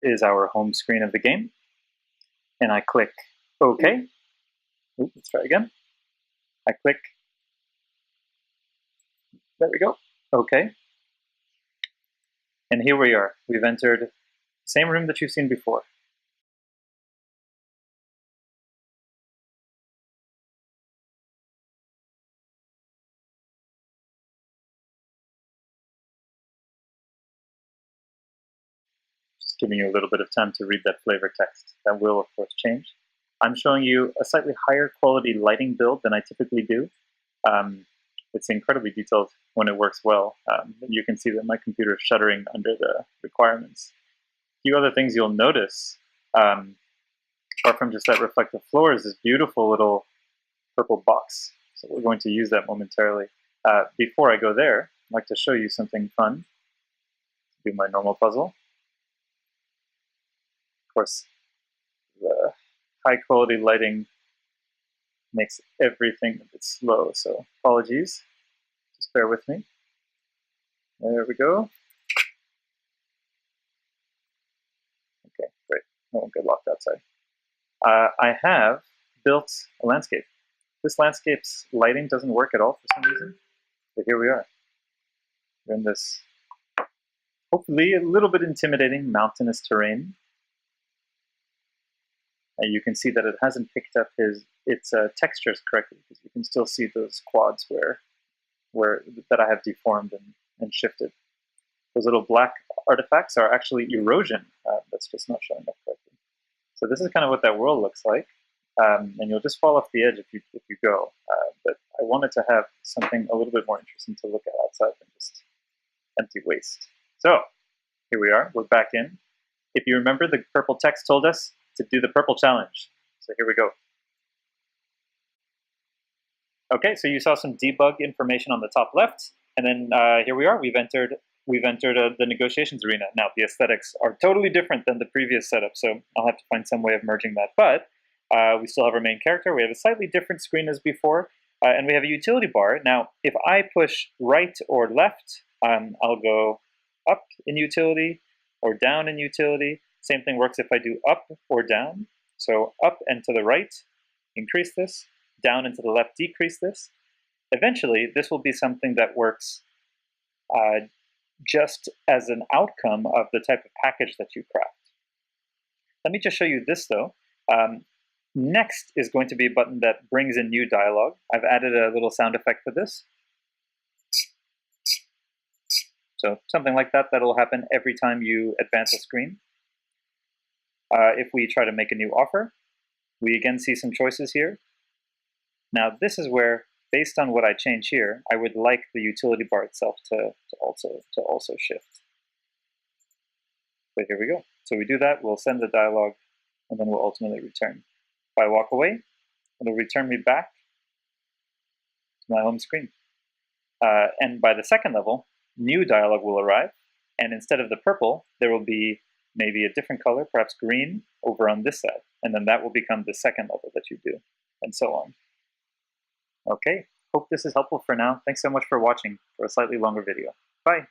is our home screen of the game. And I click OK. Ooh, let's try again. I click, there we go, OK. And here we are. We've entered the same room that you've seen before. Just giving you a little bit of time to read that flavor text. That will, of course, change. I'm showing you a slightly higher quality lighting build than I typically do. It's incredibly detailed when it works well. You can see that my computer is shuddering under the requirements. A few other things you'll notice, apart from just that reflective floor, is this beautiful little purple box. So we're going to use that momentarily. Before I go there, I'd like to show you something fun. Do my normal puzzle. Of course, the high quality lighting makes everything a bit slow, so apologies. Just bear with me. There we go. Okay, great. No one get locked outside. I have built a landscape. This landscape's lighting doesn't work at all for some reason, but here we are. We're in this, hopefully, a little bit intimidating mountainous terrain. And you can see that it hasn't picked up its textures correctly, because you can still see those quads that I have deformed and shifted. Those little black artifacts are actually erosion. That's just not showing up correctly. So this is kind of what that world looks like. And you'll just fall off the edge if you go. But I wanted to have something a little bit more interesting to look at outside than just empty waste. So here we are. We're back in. If you remember, the purple text told us to do the purple challenge. So here we go. Okay, so you saw some debug information on the top left, and then here we are. We've entered the negotiations arena. Now the aesthetics are totally different than the previous setup, so I'll have to find some way of merging that. But we still have our main character. We have a slightly different screen as before, and we have a utility bar. Now, if I push right or left, I'll go up in utility or down in utility. Same thing works if I do up or down. So up and to the right, increase this. Down and to the left, decrease this. Eventually, this will be something that works just as an outcome of the type of package that you craft. Let me just show you this, though. Next is going to be a button that brings in new dialogue. I've added a little sound effect for this. So something like that, that'll happen every time you advance a screen. If we try to make a new offer, we again see some choices here. Now this is where, based on what I change here, I would like the utility bar itself to also shift. But here we go. So we do that, we'll send the dialogue, and then we'll ultimately return. If I walk away, it'll return me back to my home screen. And by the second level, new dialogue will arrive, and instead of the purple, there will be maybe a different color, perhaps green, over on this side. And then that will become the second level that you do, and so on. Okay, hope this is helpful for now. Thanks so much for watching for a slightly longer video. Bye.